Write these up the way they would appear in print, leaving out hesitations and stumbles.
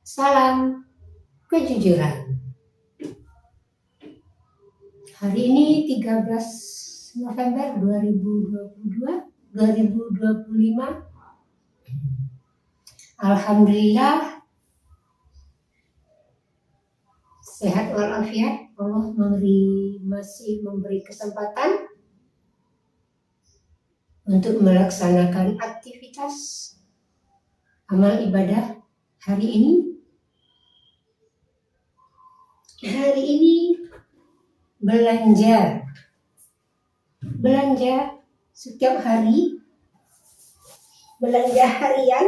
Salam kejujuran. Hari ini 13 November 2025. Alhamdulillah sehat walafiat. Allah masih memberi kesempatan untuk melaksanakan aktivitas amal ibadah hari ini. Hari ini belanja setiap hari, belanja harian.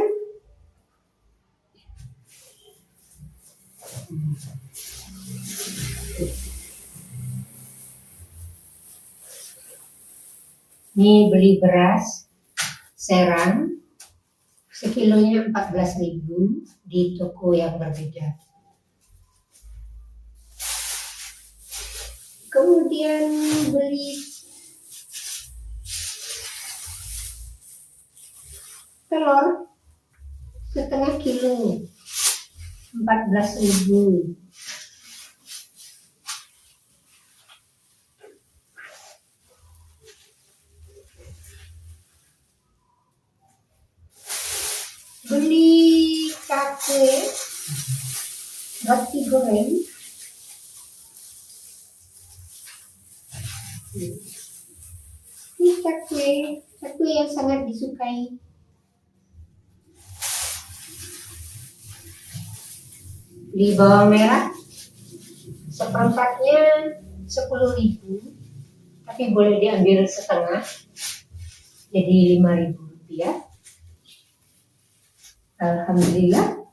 Ini beli beras Serang sekilonya 14.000 di toko yang berbeda. Kemudian beli telur setengah kilo 14.000. Beli roti goreng ini cakwe yang sangat disukai. Beli bawang merah seperempatnya 10.000, tapi boleh diambil setengah jadi 5.000 rupiah. Alhamdulillah.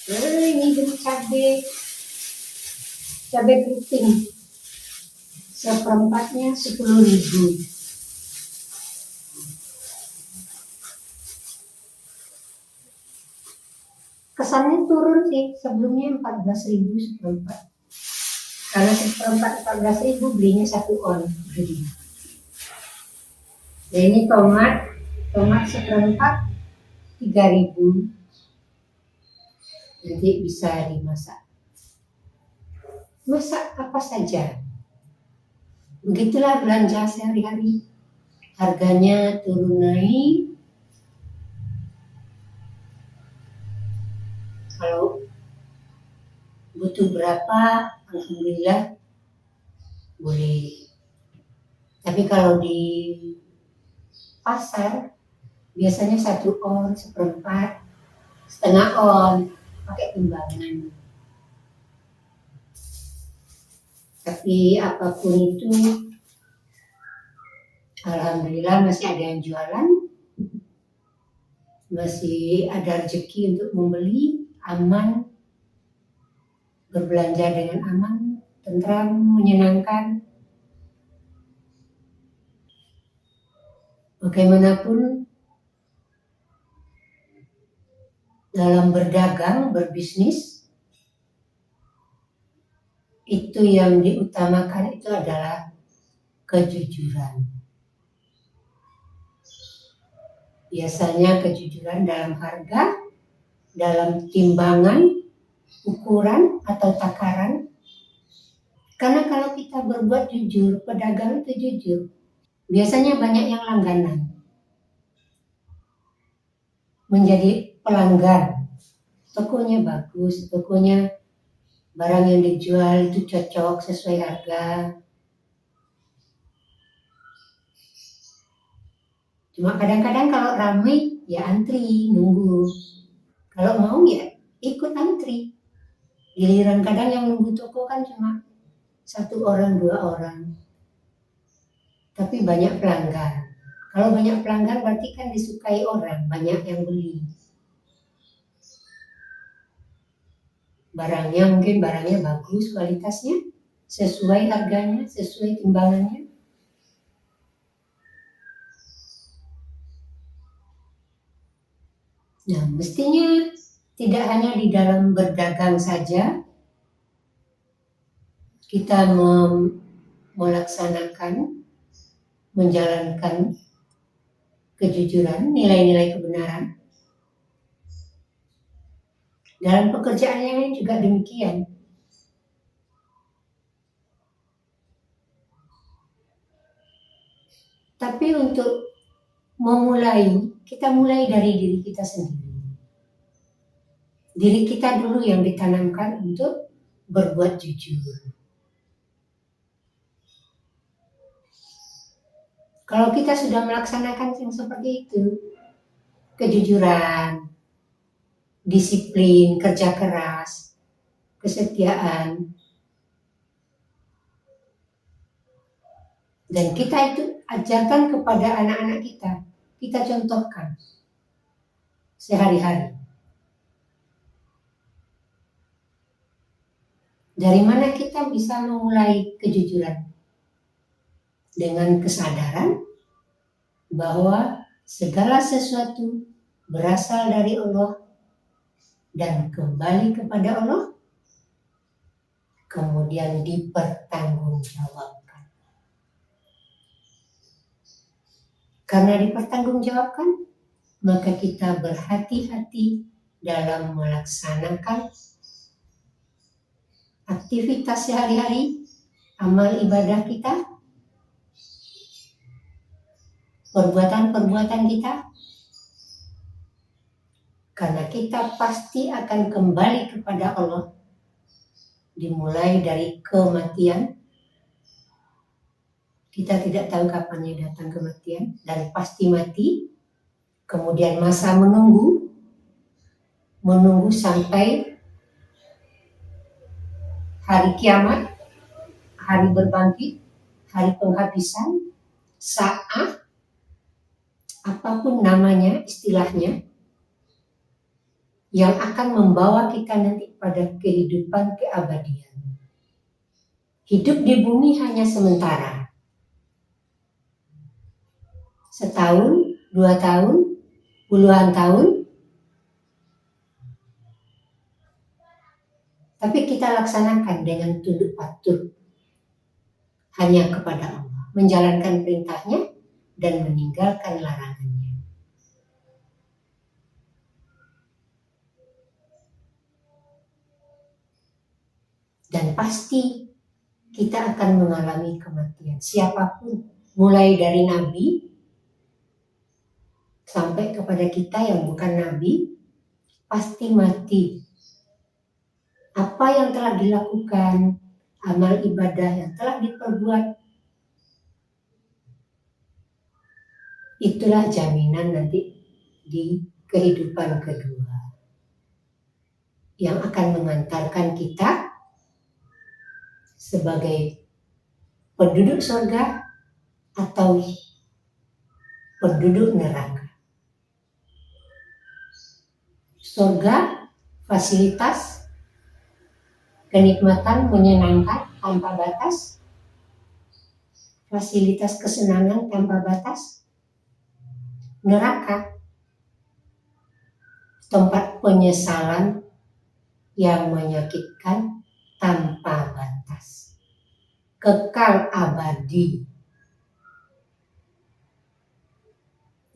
Ini beli cabai keriting seperempatnya 10.000. Kesannya turun sih, sebelumnya 14.000 seperempat. Karena seperempat 14.000 belinya 1 on. Nah, ini tomat seperempat 3.000. Nanti bisa dimasak. Masak apa saja. Begitulah belanja sehari-hari. Harganya turun naik. Kalau butuh berapa, alhamdulillah boleh. Tapi kalau di pasar biasanya 1 on, seperempat, setengah on, pakai timbangan. Tapi apapun itu, alhamdulillah masih ada yang jualan, masih ada rezeki untuk membeli, aman, berbelanja dengan aman, tentram, menyenangkan. Bagaimanapun dalam berdagang, berbisnis, itu yang diutamakan itu adalah kejujuran. Biasanya kejujuran dalam harga, dalam timbangan, ukuran atau takaran. Karena kalau kita berbuat jujur, pedagang itu jujur, biasanya banyak yang langganan, menjadi pelanggan. Tokonya bagus, tokonya barang yang dijual itu cocok sesuai harga. Cuma kadang-kadang kalau ramai ya antri, nunggu. Kalau mau ya ikut antri. Giliran kadang yang nunggu toko kan cuma 1 orang, 2 orang. Tapi banyak pelanggan. Kalau banyak pelanggan berarti kan disukai orang, banyak yang beli. Mungkin barangnya bagus, kualitasnya sesuai harganya, sesuai timbangannya. Nah, mestinya tidak hanya di dalam berdagang saja kita melaksanakan, menjalankan kejujuran, nilai-nilai kebenaran. Dalam pekerjaan yang lain juga demikian. Tapi untuk memulai, kita mulai dari diri kita sendiri. Diri kita dulu yang ditanamkan untuk berbuat jujur. Kalau kita sudah melaksanakan yang seperti itu, kejujuran, disiplin, kerja keras, kesetiaan, dan kita itu ajarkan kepada anak-anak kita contohkan sehari-hari. Dari mana kita bisa memulai kejujuran? Dengan kesadaran bahwa segala sesuatu berasal dari Allah dan kembali kepada Allah, kemudian dipertanggungjawabkan. Karena dipertanggungjawabkan, maka kita berhati-hati dalam melaksanakan aktivitas sehari-hari, amal ibadah kita, perbuatan-perbuatan kita, karena kita pasti akan kembali kepada Allah, dimulai dari kematian. Kita tidak tahu kapannya datang kematian, dan pasti mati. Kemudian masa menunggu sampai hari kiamat, hari berbangkit, hari penghabisan, saat, apapun namanya, istilahnya, yang akan membawa kita nanti pada kehidupan keabadian. Hidup di bumi hanya sementara. Setahun, 2 tahun, puluhan tahun, tapi kita laksanakan dengan tunduk patuh hanya kepada Allah, menjalankan perintahnya dan meninggalkan larangannya. Dan pasti kita akan mengalami kematian. Siapapun, mulai dari nabi sampai kepada kita yang bukan nabi, pasti mati. Apa yang telah dilakukan, amal ibadah yang telah diperbuat, itulah jaminan nanti di kehidupan kedua yang akan mengantarkan kita sebagai penduduk surga atau penduduk neraka. Surga, fasilitas, kenikmatan menyenangkan tanpa batas, fasilitas kesenangan tanpa batas. Neraka, tempat penyesalan yang menyakitkan tanpa batas, kekal abadi.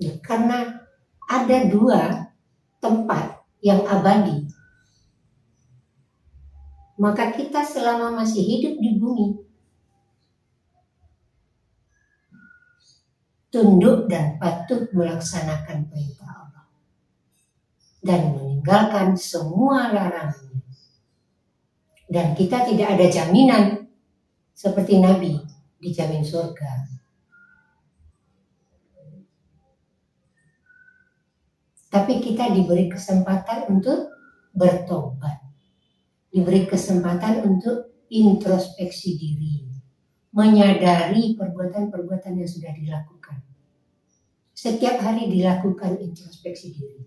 Ya, karena ada 2 tempat yang abadi, maka kita selama masih hidup di bumi, tunduk dan patuh melaksanakan perintah Allah dan meninggalkan semua larangannya. Dan kita tidak ada jaminan seperti Nabi dijamin surga. Tapi kita diberi kesempatan untuk bertobat, diberi kesempatan untuk introspeksi diri, menyadari perbuatan-perbuatan yang sudah dilakukan. Setiap hari dilakukan introspeksi diri.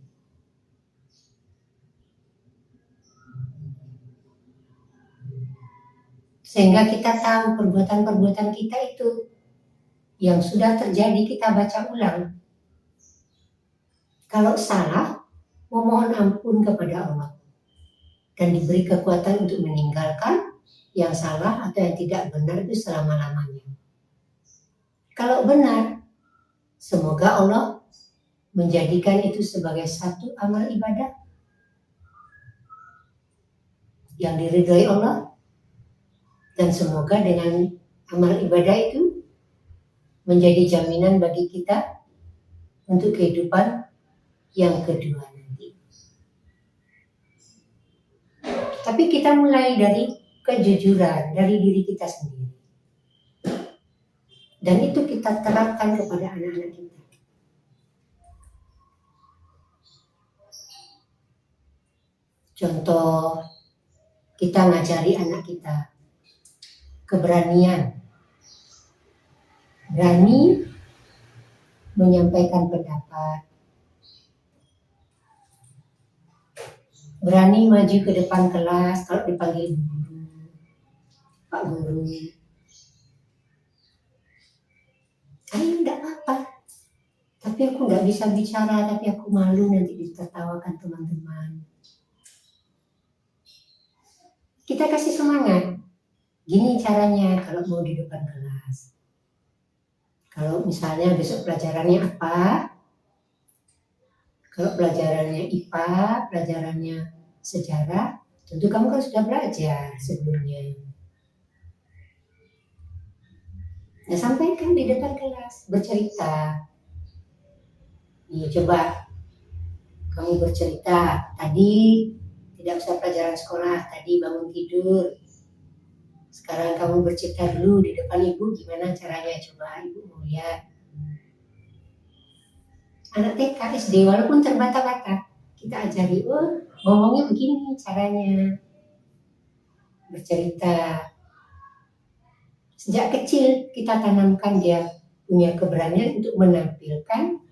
Sehingga kita tahu perbuatan-perbuatan kita itu yang sudah terjadi, kita baca ulang. Kalau salah, memohon ampun kepada Allah dan diberi kekuatan untuk meninggalkan yang salah atau yang tidak benar itu selama-lamanya. Kalau benar, semoga Allah menjadikan itu sebagai satu amal ibadah yang diridhoi Allah, dan semoga dengan amal ibadah itu menjadi jaminan bagi kita untuk kehidupan yang kedua nanti. Tapi kita mulai dari kejujuran dari diri kita sendiri, dan itu kita terapkan kepada anak-anak kita. Contoh, kita ngajari anak kita keberanian, berani menyampaikan pendapat, berani maju ke depan kelas kalau dipanggil guru, Pak Guru. Ayo, enggak apa-apa. Tapi aku nggak bisa bicara, tapi aku malu nanti ditertawakan teman-teman. Kita kasih semangat. Gini caranya kalau mau di depan kelas. Kalau misalnya besok pelajarannya apa? Kalau pelajarannya IPA, pelajarannya sejarah, tentu kamu kan sudah belajar sebelumnya. Nah, sampaikan di depan kelas, bercerita. Iya, coba kamu bercerita. Tadi tidak usah pelajaran sekolah, tadi bangun tidur. Sekarang kamu bercerita dulu di depan ibu, gimana caranya? Coba ibu mau lihat. Anak TK, SD, walaupun terbata-bata, kita ajari, oh ngomongnya begini caranya. Bercerita. Sejak kecil kita tanamkan dia punya keberanian untuk menampilkan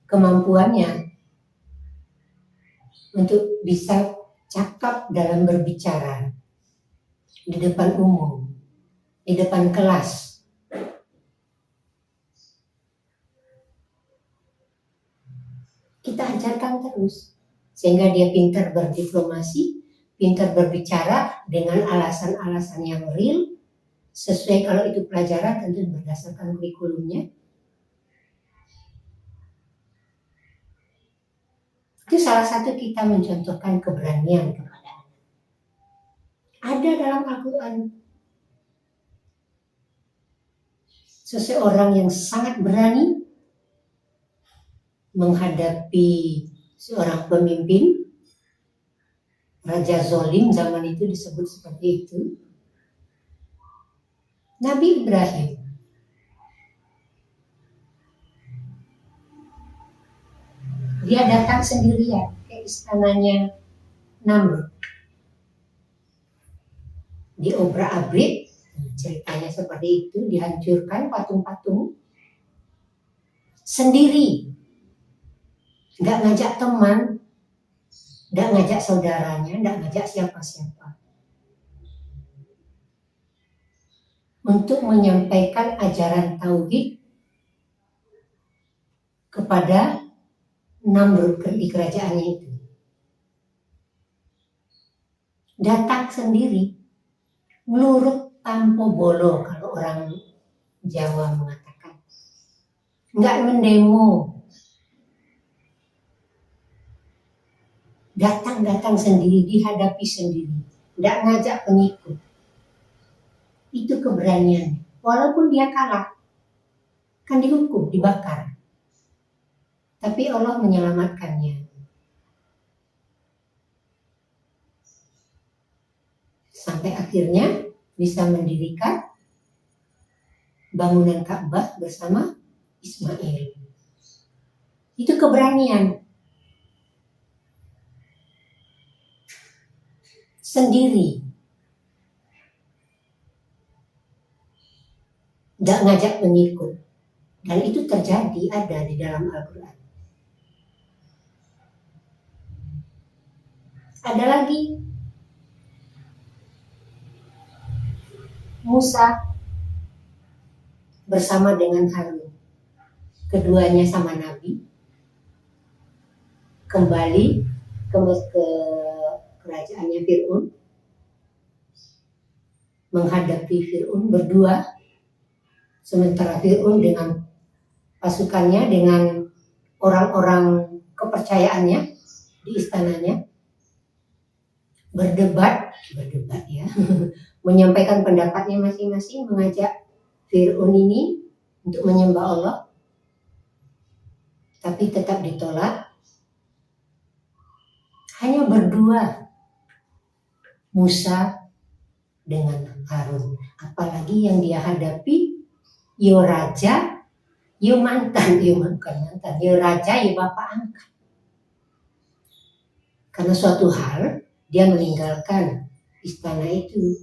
kemampuannya untuk bisa cakap dalam berbicara di depan umum, di depan kelas. Kita ajarkan terus sehingga dia pintar berdiplomasi, pintar berbicara dengan alasan-alasan yang real, sesuai kalau itu pelajaran tentu berdasarkan kurikulumnya. Itu salah satu kita mencontohkan keberanian kepada anak. Ada dalam Al-Quran seseorang yang sangat berani menghadapi seorang pemimpin, raja zolim zaman itu disebut seperti itu, Nabi Ibrahim. Dia datang sendirian ke istananya Namrud. Diobrak-abrik, ceritanya seperti itu, dihancurkan patung-patung sendiri. Nggak ngajak teman, nggak ngajak saudaranya, nggak ngajak siapa-siapa. Untuk menyampaikan ajaran tauhid kepada Namrud di kerajaannya itu. Datang sendiri, melurut tanpa bolo kalau orang Jawa mengatakan. Nggak mendemo. Datang sendiri, dihadapi sendiri. Nggak ngajak pengikut. Itu keberanian. Walaupun dia kalah, kan dihukum, dibakar. Tapi Allah menyelamatkannya. Sampai akhirnya bisa mendirikan bangunan Ka'bah bersama Ismail. Itu keberanian. Sendiri. Nggak ngajak pengikut. Dan itu terjadi, ada di dalam Al-Quran. Ada lagi Musa bersama dengan Harun. Keduanya sama Nabi. Kembali ke kerajaannya Fir'aun. Menghadapi Fir'aun berdua. Sementara Fir'aun dengan pasukannya dengan orang-orang kepercayaannya di istananya, berdebat ya, menyampaikan pendapatnya masing-masing, mengajak Fir'aun ini untuk menyembah Allah, tapi tetap ditolak. Hanya berdua, Musa dengan Harun. Apalagi yang dia hadapi, yo raja, yo mantan, yo raja, yo bapak angkat. Karena suatu hal dia meninggalkan istana itu,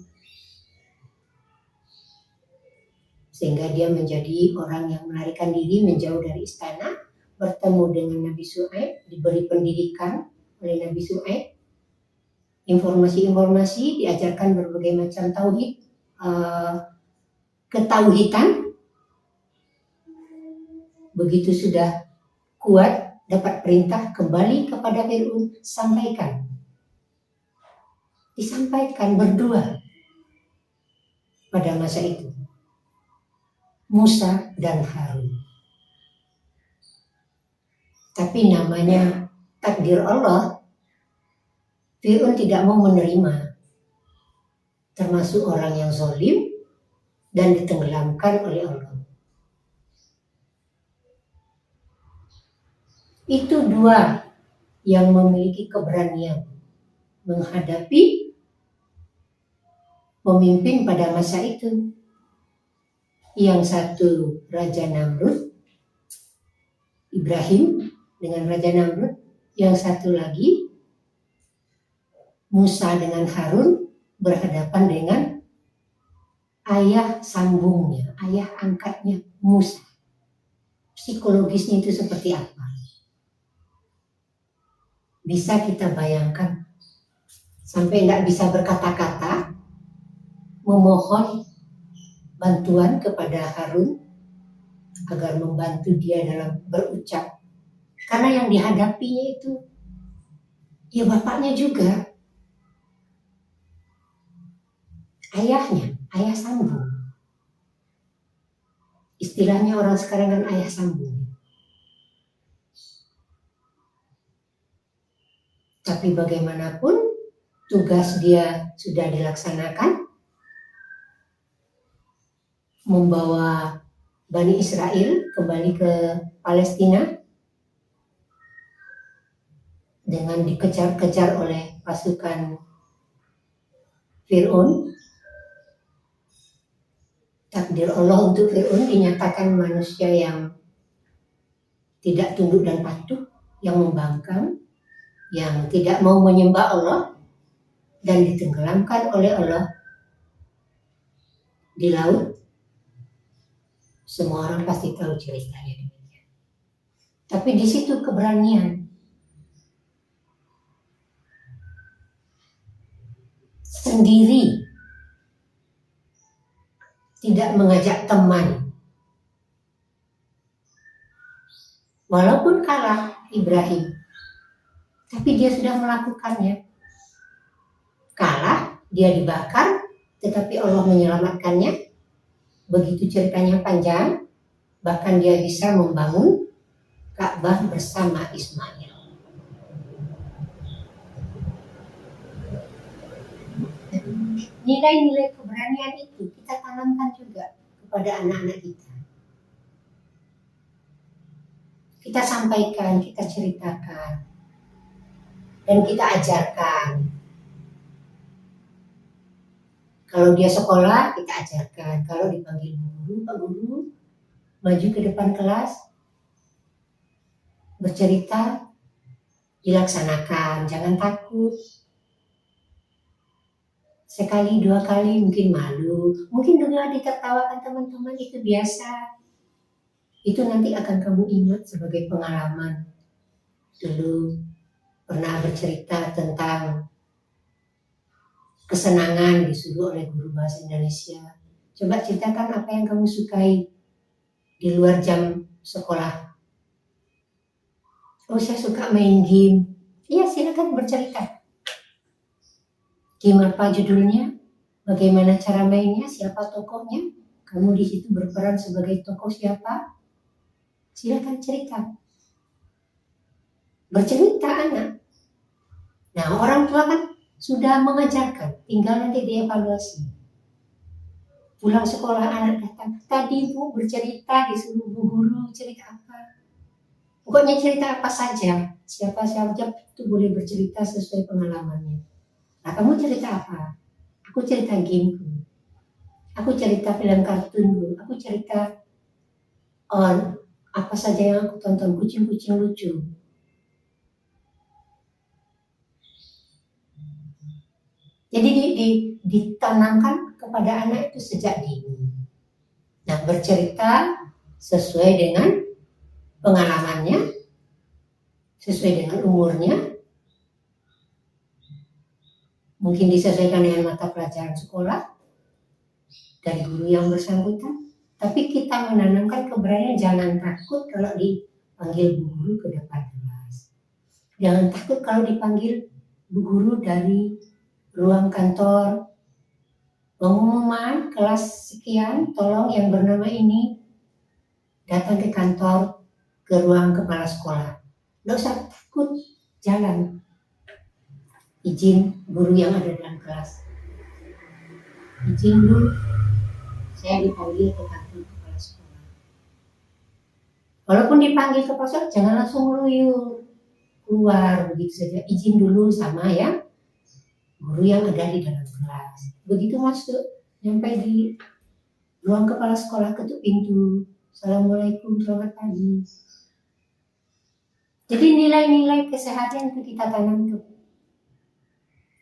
sehingga dia menjadi orang yang melarikan diri, menjauh dari istana, bertemu dengan Nabi Syuaib, diberi pendidikan oleh Nabi Syuaib, informasi-informasi, diajarkan berbagai macam tauhid, ketauhidan. Begitu sudah kuat, dapat perintah kembali kepada Fir'aun, sampaikan. Disampaikan berdua pada masa itu, Musa dan Harun. Tapi namanya takdir Allah, Fir'aun tidak mau menerima, termasuk orang yang zalim dan ditenggelamkan oleh Allah. Itu dua yang memiliki keberanian menghadapi pemimpin pada masa itu. Yang satu Raja Namrud, Ibrahim dengan Raja Namrud. Yang satu lagi Musa dengan Harun berhadapan dengan ayah sambungnya, ayah angkatnya Musa. Psikologisnya itu seperti apa? Bisa kita bayangkan, sampai tidak bisa berkata-kata, memohon bantuan kepada Harun agar membantu dia dalam berucap. Karena yang dihadapinya itu ya bapaknya juga, ayahnya, ayah sambung. Istilahnya orang sekarang kan ayah sambung. Tapi bagaimanapun tugas dia sudah dilaksanakan, membawa Bani Israel kembali ke Palestina dengan dikejar-kejar oleh pasukan Fir'aun. Takdir Allah untuk Fir'aun dinyatakan manusia yang tidak tunduk dan patuh, yang membangkang, yang tidak mau menyembah Allah, dan ditenggelamkan oleh Allah di laut. Semua orang pasti tahu ceritanya demikian. Tapi di situ keberanian. Sendiri, tidak mengajak teman. Walaupun kalah Ibrahim, tapi dia sudah melakukannya. Kalah, dia dibakar, tetapi Allah menyelamatkannya. Begitu ceritanya panjang, bahkan dia bisa membangun Ka'bah bersama Ismail. Nilai-nilai keberanian itu kita tanamkan juga kepada anak-anak kita. Kita sampaikan, kita ceritakan, dan kita ajarkan. Kalau dia sekolah, kita ajarkan. Kalau dipanggil guru, Pak Guru, maju ke depan kelas, bercerita, dilaksanakan, jangan takut. Sekali, dua kali mungkin malu, mungkin juga ditertawakan teman-teman, itu biasa. Itu nanti akan kamu ingat sebagai pengalaman. Dulu pernah bercerita tentang kesenangan disuruh oleh guru bahasa Indonesia. Coba ceritakan apa yang kamu sukai di luar jam sekolah. Oh, saya suka main game. Iya, silakan bercerita. Game apa judulnya? Bagaimana cara mainnya? Siapa tokohnya? Kamu di situ berperan sebagai tokoh siapa? silakan cerita. Bercerita anak. Nah, orang tua kan sudah mengajarkan, tinggal nanti dievaluasi. Pulang sekolah anak datang, tadi Bu bercerita, disuruh Bu Guru cerita apa. Pokoknya cerita apa saja, siapa saja itu boleh bercerita sesuai pengalamannya. Nah, kamu cerita apa? Aku cerita gameku, aku cerita film kartunku, aku cerita apa saja yang aku tonton, kucing-kucing lucu. Jadi ditanamkan kepada anak itu sejak dini. Nah, bercerita sesuai dengan pengalamannya, sesuai dengan umurnya, mungkin disesuaikan dengan mata pelajaran sekolah dari guru yang bersangkutan. Tapi kita menanamkan keberanian, jangan takut kalau dipanggil Bu Guru ke depan kelas. Jangan takut kalau dipanggil Bu Guru dari ruang kantor. Pengumuman kelas sekian, tolong yang bernama ini datang ke kantor, ke ruang kepala sekolah. Nggak usah takut, jalan. Izin guru yang ada dalam kelas. Izin dulu, saya dipanggil ke kantor kepala sekolah. Walaupun dipanggil kepala sekolah, jangan langsung luyur keluar begitu saja. Izin dulu sama ya guru yang ada di dalam kelas. Begitu masuk, sampai di ruang kepala sekolah, ketuk pintu. Assalamualaikum, selamat pagi. Jadi nilai-nilai kesehatan itu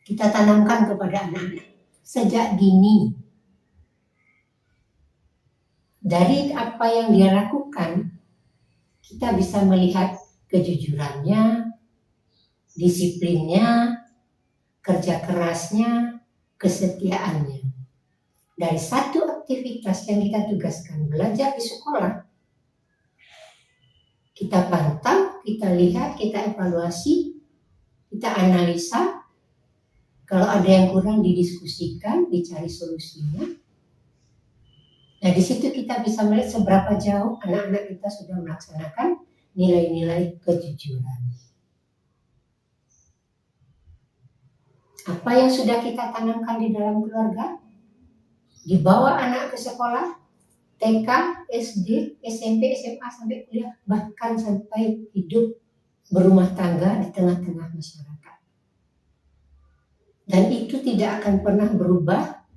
kita tanamkan kepada anak-anak sejak dini. Dari apa yang dia lakukan, kita bisa melihat kejujurannya, disiplinnya, kerja kerasnya, kesetiaannya. Dari satu aktivitas yang kita tugaskan, belajar di sekolah, kita pantau, kita lihat, kita evaluasi, kita analisa. Kalau ada yang kurang didiskusikan, dicari solusinya. Nah, di situ kita bisa melihat seberapa jauh anak-anak kita sudah melaksanakan nilai-nilai kejujuran. Apa yang sudah kita tanamkan di dalam keluarga, dibawa anak ke sekolah, TK, SD, SMP, SMA, sampai kuliah, bahkan sampai hidup berumah tangga di tengah-tengah masyarakat. Dan itu tidak akan pernah berubah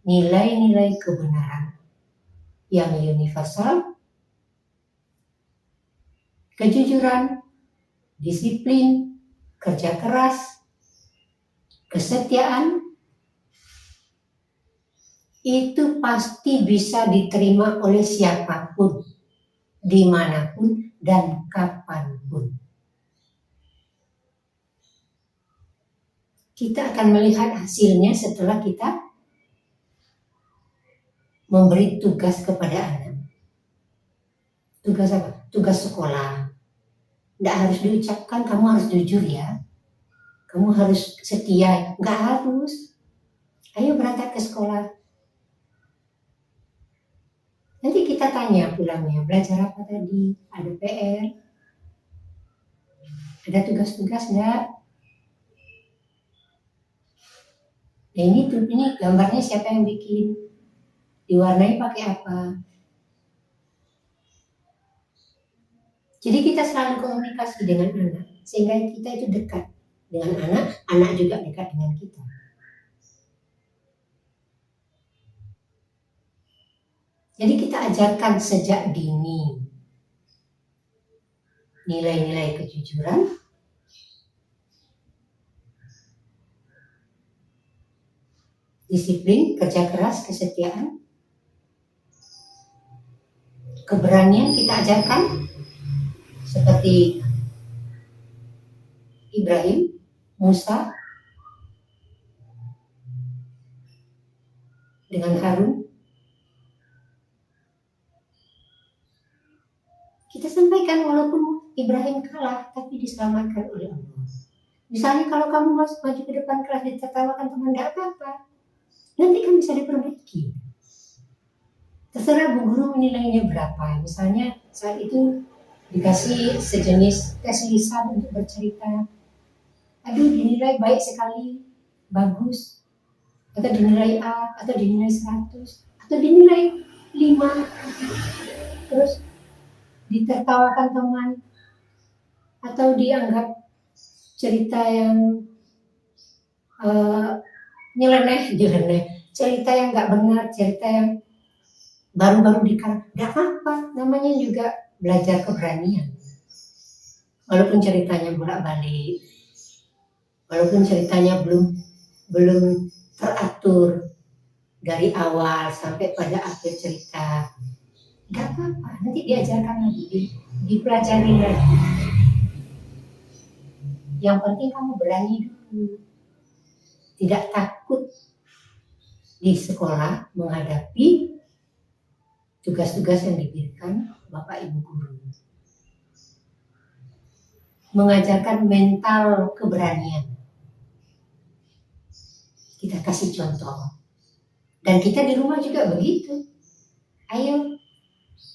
nilai-nilai kebenaran yang universal, kejujuran, disiplin, kerja keras, kesetiaan, itu pasti bisa diterima oleh siapapun, dimanapun, dan kapanpun. Kita akan melihat hasilnya setelah kita memberi tugas kepada anak. Tugas apa? Tugas sekolah. Nggak harus diucapkan, kamu harus jujur ya. Kamu harus setia. Nggak harus. Ayo berangkat ke sekolah. Nanti kita tanya pulangnya, belajar apa tadi? Ada PR? Ada tugas-tugas nggak? Nah, ini gambarnya siapa yang bikin? Diwarnai pakai apa? Jadi kita selalu komunikasi dengan anak, sehingga kita itu dekat dengan anak, anak juga dekat dengan kita. Jadi kita ajarkan sejak dini nilai-nilai kejujuran, disiplin, kerja keras, kesetiaan, keberanian kita ajarkan seperti Ibrahim, Musa, dengan Harun. Kita sampaikan walaupun Ibrahim kalah, tapi diselamatkan oleh Allah. Misalnya kalau kamu maju ke depan kelas ditertawakan teman, tidak apa-apa. Nanti kan bisa diperbaiki. Terserah Bu Guru menilainya berapa. Misalnya Saat itu dikasih sejenis tes lisan untuk bercerita. Aduh, dinilai baik sekali, bagus, atau dinilai A, atau dinilai 100, atau dinilai 5, terus ditertawakan teman, atau dianggap cerita yang nyeleneh, cerita yang nggak benar, cerita yang baru-baru dikarang, nggak apa-apa, namanya juga belajar keberanian. Walaupun ceritanya bolak-balik, walaupun ceritanya belum teratur dari awal sampai pada akhir cerita, nggak apa-apa, nanti diajarkan lagi, dipelajari lagi. Yang penting kamu berani dulu, tidak takut di sekolah menghadapi tugas-tugas yang diberikan Bapak Ibu guru. Mengajarkan mental keberanian. Kita kasih contoh. Dan kita di rumah juga begitu. Ayo,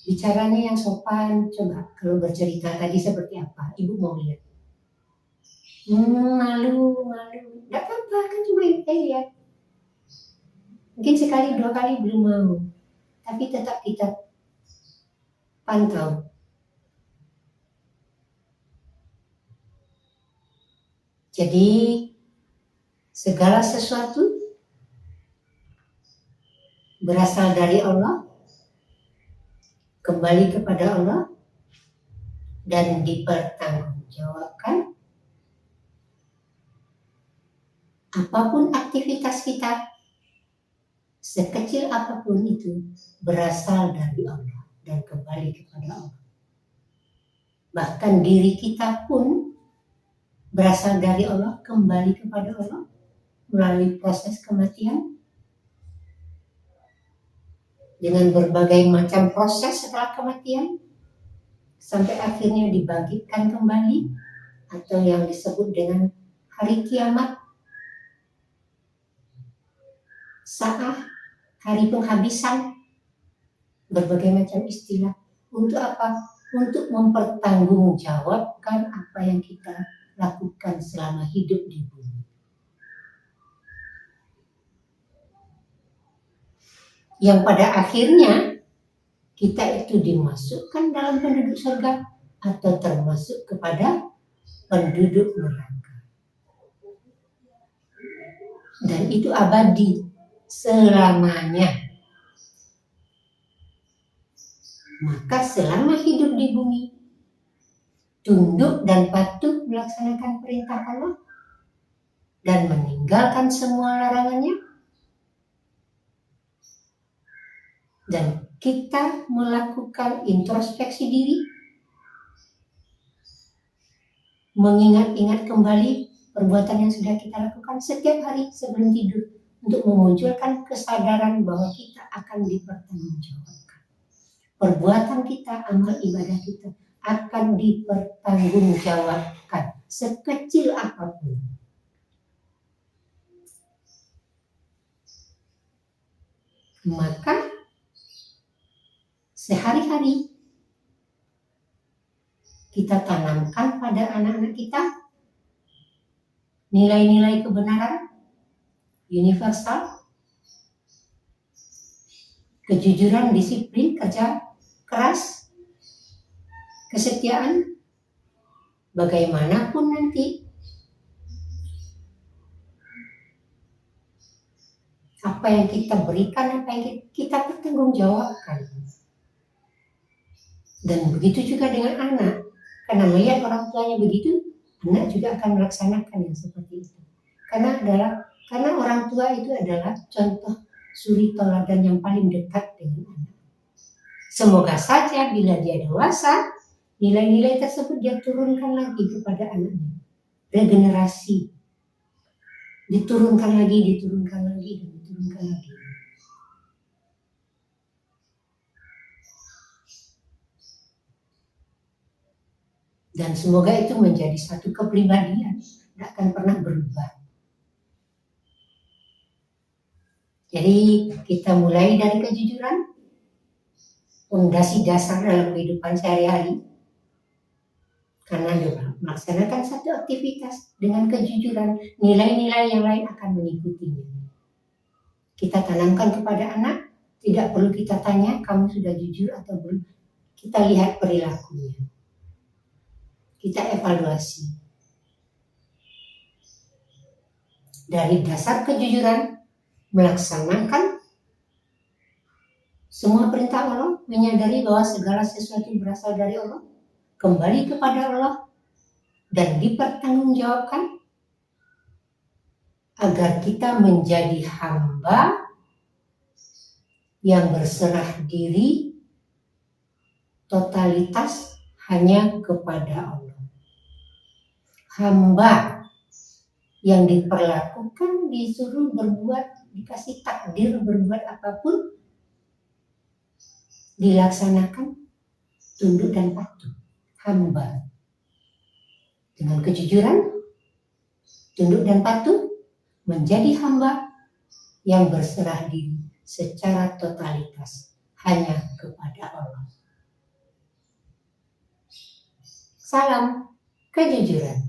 bicaranya yang sopan. Coba kalau bercerita tadi seperti apa? Ibu mau lihat. Malu. Gak apa-apa, kan cuma lihat. Mungkin sekali 2 kali belum mau. Tapi tetap kita pantau. Jadi segala sesuatu berasal dari Allah, kembali kepada Allah, dan dipertanggungjawabkan. Apapun aktivitas kita, sekecil apapun itu, berasal dari Allah dan kembali kepada Allah. Bahkan diri kita pun berasal dari Allah, kembali kepada Allah melalui proses kematian, dengan berbagai macam proses setelah kematian, sampai akhirnya dibangkitkan kembali, atau yang disebut dengan hari kiamat, saat hari penghabisan, berbagai macam istilah. Untuk apa? Untuk mempertanggungjawabkan apa yang kita lakukan selama hidup di bumi. Yang pada akhirnya kita itu dimasukkan dalam penduduk surga atau termasuk kepada penduduk neraka. Dan itu abadi selamanya. Maka selama hidup di bumi, tunduk dan patuh melaksanakan perintah Allah dan meninggalkan semua larangannya, dan kita melakukan introspeksi diri, mengingat-ingat kembali perbuatan yang sudah kita lakukan setiap hari sebelum tidur, untuk memunculkan kesadaran bahwa kita akan dipertanggungjawabkan. Perbuatan kita, amal ibadah kita akan dipertanggungjawabkan sekecil apapun. Maka sehari-hari kita tanamkan pada anak-anak kita nilai-nilai kebenaran universal, kejujuran, disiplin, kerja keras, kesetiaan, bagaimanapun nanti apa yang kita berikan, apa yang kita pertanggungjawabkan. Dan begitu juga dengan anak, karena melihat orang tuanya begitu, anak juga akan melaksanakan yang seperti itu. Karena orang tua itu adalah contoh suri teladan yang paling dekat dengan anak. Semoga saja bila dia dewasa, nilai-nilai tersebut dia turunkan lagi kepada anaknya. Regenerasi. Diturunkan lagi. Dan semoga itu menjadi satu kepribadian, tidak akan pernah berubah. Jadi kita mulai dari kejujuran, fondasi dasar dalam kehidupan sehari-hari. Karena melaksanakan satu aktivitas dengan kejujuran, nilai-nilai yang lain akan mengikutinya. Kita tanamkan kepada anak, tidak perlu kita tanya, kamu sudah jujur atau belum. Kita lihat perilakunya. Kita evaluasi. Dari dasar kejujuran, melaksanakan semua perintah Allah, menyadari bahwa segala sesuatu berasal dari Allah, kembali kepada Allah, dan dipertanggungjawabkan agar kita menjadi hamba yang berserah diri totalitas hanya kepada Allah. Hamba yang diperlakukan, disuruh berbuat, dikasih takdir berbuat apapun, dilaksanakan tunduk dan patuh. Hamba dengan kejujuran, tunduk dan patuh, menjadi hamba yang berserah diri secara totalitas hanya kepada Allah. Salam kejujuran.